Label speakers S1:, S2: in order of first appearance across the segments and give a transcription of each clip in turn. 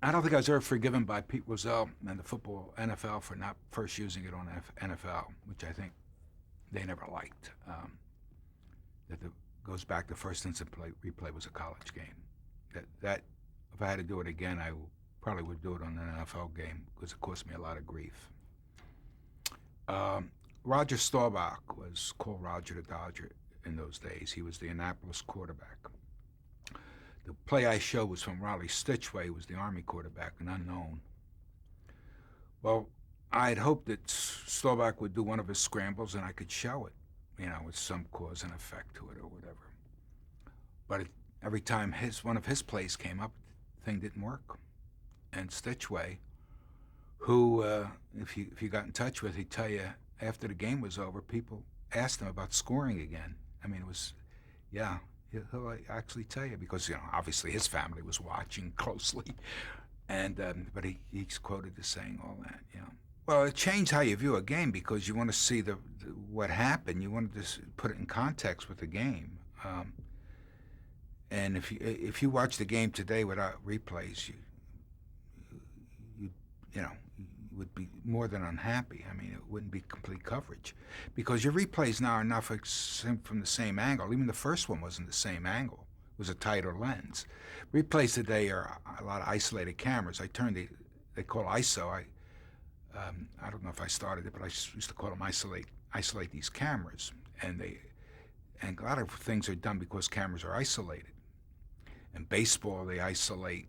S1: I don't think I was ever forgiven by Pete Rozelle and the football NFL for not first using it on NFL, which I think they never liked. Goes back to first instant replay was a college game. That if I had to do it again, probably would do it on an NFL game because it cost me a lot of grief. Roger Staubach was called Roger the Dodger in those days. He was the Annapolis quarterback. The play I showed was from Raleigh Stitchway, who was the Army quarterback, an unknown. Well, I had hoped that Staubach would do one of his scrambles and I could show it, with some cause and effect to it or whatever. But every time one of his plays came up, the thing didn't work. And Stitchway, who, if you got in touch with, he'd tell you after the game was over, people asked him about scoring again. I mean, it was, yeah. He'll actually tell you because obviously his family was watching closely, and but he's quoted as saying all that. Well, it changed how you view a game because you want to see what happened. You want to put it in context with the game. And if you watch the game today without replays, you would be more than unhappy. I mean, it wouldn't be complete coverage because your replays now are not from the same angle. Even the first one wasn't the same angle. It was a tighter lens. Replays today are a lot of isolated cameras. They call ISO. I don't know if I started it, but I used to call them isolate these cameras. And a lot of things are done because cameras are isolated. In baseball, they isolate.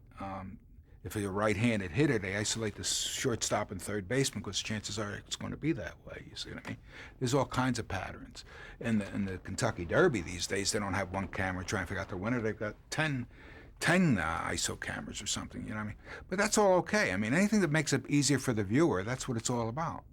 S1: If you're a right-handed hitter, they isolate the shortstop and third baseman because chances are it's going to be that way. You see what I mean? There's all kinds of patterns. In the Kentucky Derby these days, they don't have one camera trying to figure out the winner. They've got 10 ISO cameras or something. You know what I mean? But that's all okay. I mean, anything that makes it easier for the viewer, that's what it's all about.